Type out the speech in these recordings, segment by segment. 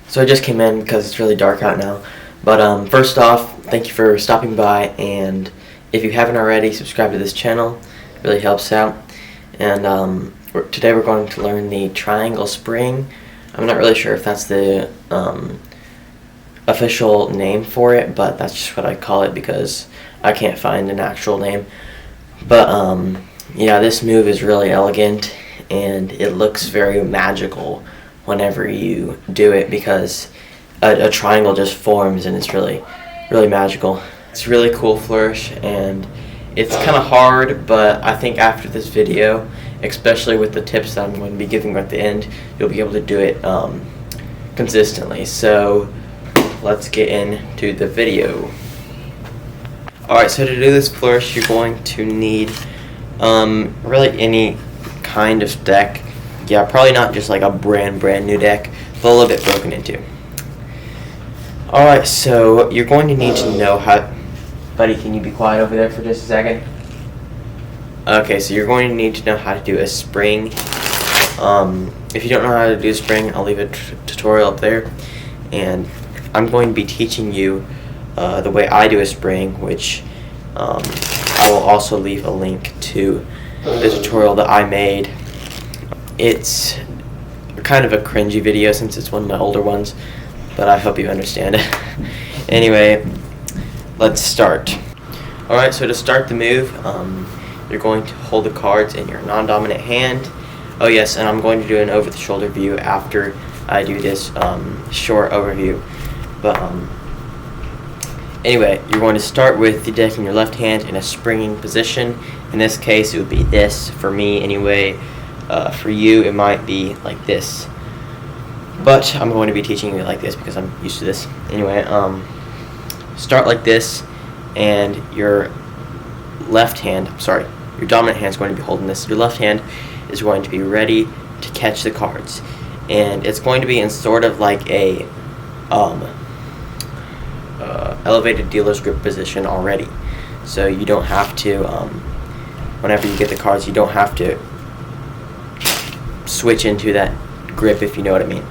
So I just came in because it's really dark out now. But first off, thank you for stopping by, and if you haven't already, subscribe to this channel. It really helps out. And today we're going to learn the triangle spring. I'm not really sure if that's the official name for it, but that's just what I call it because I can't find an actual name. But yeah, this move is really elegant, and it looks very magical whenever you do it because a triangle just forms, and it's really magical. It's a really cool flourish, and it's kind of hard, but I think after this video, especially with the tips that I'm going to be giving at the end, you'll be able to do it consistently. So let's get into the video. Alright, so to do this flourish, you're going to need really any kind of deck. Yeah, probably not just like a brand new deck, but a little bit broken into. Alright, so you're going to need to know how... Buddy, can you be quiet over there for just a second? Okay, so you're going to need to know how to do a spring. If you don't know how to do a spring, I'll leave a tutorial up there. And I'm going to be teaching you the way I do a spring, which I will also leave a link to the tutorial that I made. It's kind of a cringy video since it's one of my older ones, but I hope you understand it. Anyway, let's start. Alright, so to start the move, you're going to hold the cards in your non-dominant hand. Oh yes, and I'm going to do an over-the-shoulder view after I do this short overview. But anyway, you're going to start with the deck in your left hand in a springing position. In this case, it would be this, for me anyway. For you, it might be like this, but I'm going to be teaching you like this because I'm used to this. Anyway, start like this, and your left hand, your dominant hand is going to be holding this. Your left hand is going to be ready to catch the cards, and it's going to be in sort of like a elevated dealer's grip position already. So you don't have to, whenever you get the cards, you don't have to switch into that grip, if you know what I mean.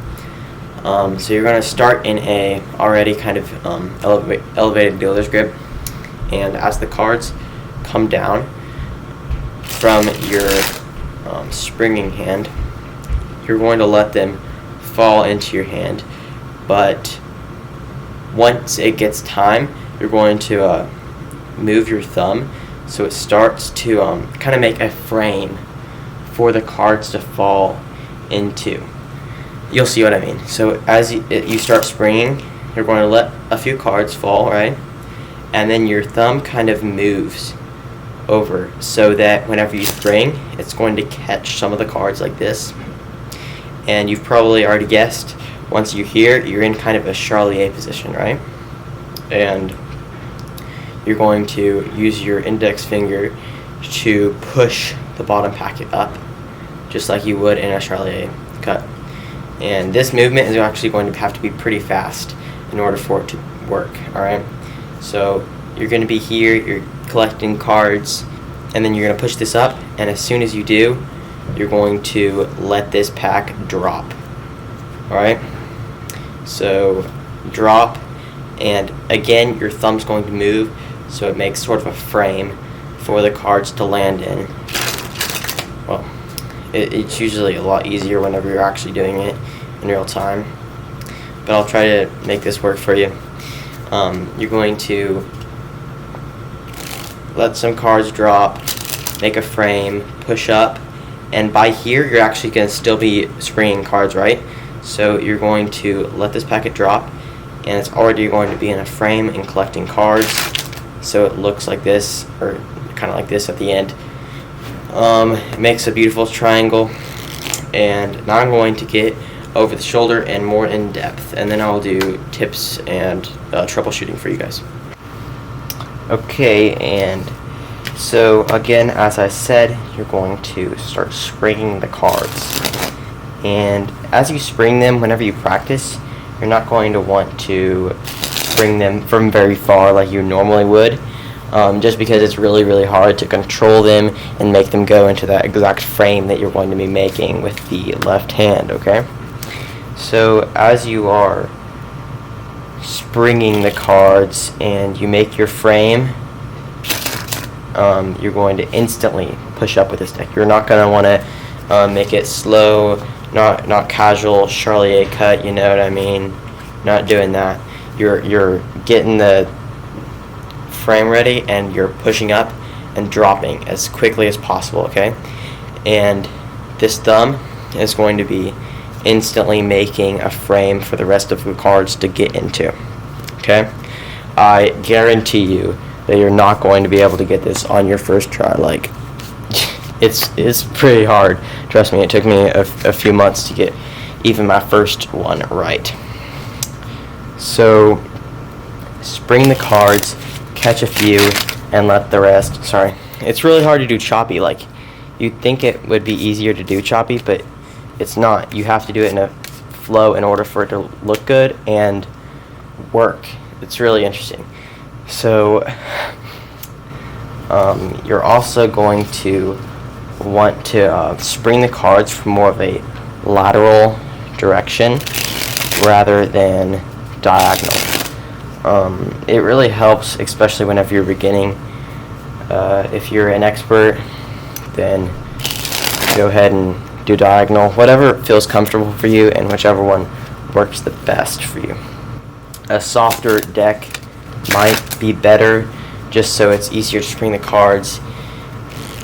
So you're going to start in a already kind of elevated dealer's grip, and as the cards come down from your springing hand, you're going to let them fall into your hand, but once it gets time, you're going to move your thumb so it starts to kind of make a frame for the cards to fall into. You'll see what I mean. So as you start springing, you're going to let a few cards fall, right? And then your thumb kind of moves over so that whenever you spring, it's going to catch some of the cards like this. And you've probably already guessed, once you're here, you're in kind of a Charlier position, right? And you're going to use your index finger to push the bottom packet up, just like you would in a Charlier cut. And this movement is actually going to have to be pretty fast in order for it to work, alright? So you're going to be here, you're collecting cards, and then you're going to push this up, and as soon as you do, you're going to let this pack drop, alright? So drop, and again your thumb's going to move so it makes sort of a frame for the cards to land in. Well, it's usually a lot easier whenever you're actually doing it in real time, but I'll try to make this work for you. You're going to let some cards drop, make a frame, push up, and by here you're actually going to still be springing cards, right? So you're going to let this packet drop, and it's already going to be in a frame and collecting cards, so it looks like this, or kind of like this at the end. It makes a beautiful triangle. And now I'm going to get over the shoulder and more in depth, and then I'll do tips and troubleshooting for you guys. Okay, and so again, as I said, you're going to start springing the cards. And as you spring them, whenever you practice, you're not going to want to spring them from very far like you normally would, just because it's really hard to control them and make them go into that exact frame that you're going to be making with the left hand, okay? So as you are springing the cards and you make your frame, you're going to instantly push up with this deck. You're not going to want to make it slow, not casual Charlier cut, you know what I mean? Not doing that. You're getting the frame ready and you're pushing up and dropping as quickly as possible, okay? And this thumb is going to be instantly making a frame for the rest of the cards to get into, okay? I guarantee you that you're not going to be able to get this on your first try. Like, it's pretty hard. Trust me, it took me a few months to get even my first one right. So spring the cards, catch a few, and let the rest. Sorry, it's really hard to do choppy. Like, you'd think it would be easier to do choppy, but it's not. You have to do it in a flow in order for it to look good and work. It's really interesting. So you're also going to want to spring the cards from more of a lateral direction rather than diagonal. It really helps, especially whenever you're beginning. If you're an expert, then go ahead and do diagonal, whatever feels comfortable for you and whichever one works the best for you. A softer deck might be better, just so it's easier to spring the cards,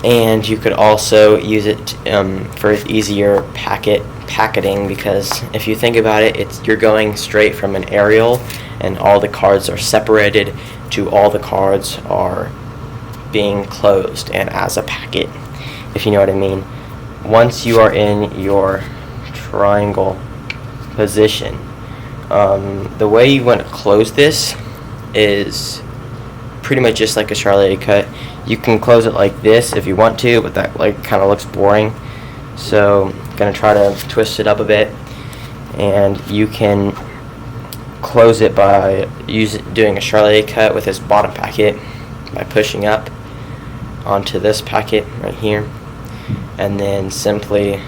and you could also use it for easier packeting, because if you think about it, you're going straight from an aerial and all the cards are separated to all the cards are being closed and as a packet, if you know what I mean. Once you are in your triangle position, the way you want to close this is pretty much just like a Charlier cut. You can close it like this if you want to, but that like kind of looks boring. So I'm gonna try to twist it up a bit, and you can close it by doing a Charlier cut with this bottom packet by pushing up onto this packet right here, and then simply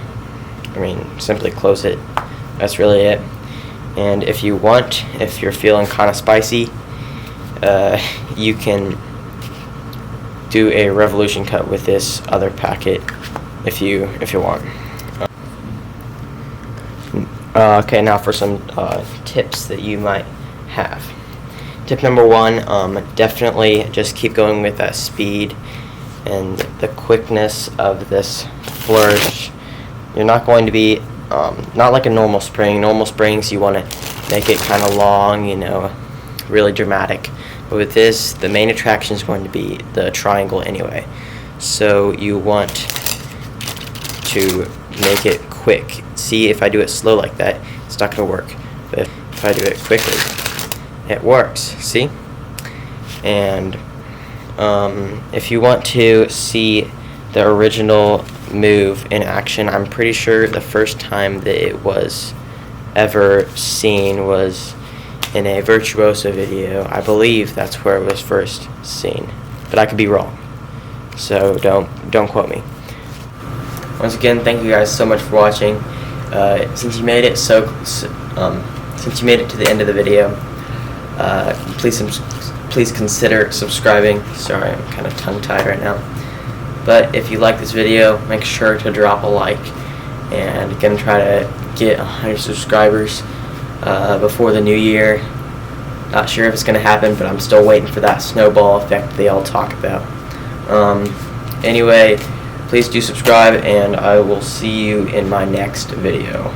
close it. That's really it. And if you want, if you're feeling kind of spicy, you can do a revolution cut with this other packet if you want. Okay, now for some tips that you might have. Tip number one, definitely just keep going with that speed and the quickness of this flourish. You're not going to be not like a normal spring. Normal springs, you want to make it kind of long, you know, really dramatic. But with this, the main attraction is going to be the triangle anyway. So you want to make it quick. See, if I do it slow like that, it's not going to work. But if I do it quickly, it works. See? And if you want to see the original move in action, I'm pretty sure the first time that it was ever seen was in a Virtuoso video. I believe that's where it was first seen, but I could be wrong, so don't quote me. Once again, thank you guys so much for watching. Since you made it since you made it to the end of the video, please consider subscribing. Sorry, I'm kind of tongue-tied right now. But if you like this video, make sure to drop a like, and gonna try to get 100 subscribers before the new year. Not sure if it's gonna happen, but I'm still waiting for that snowball effect they all talk about. Anyway, please do subscribe, and I will see you in my next video.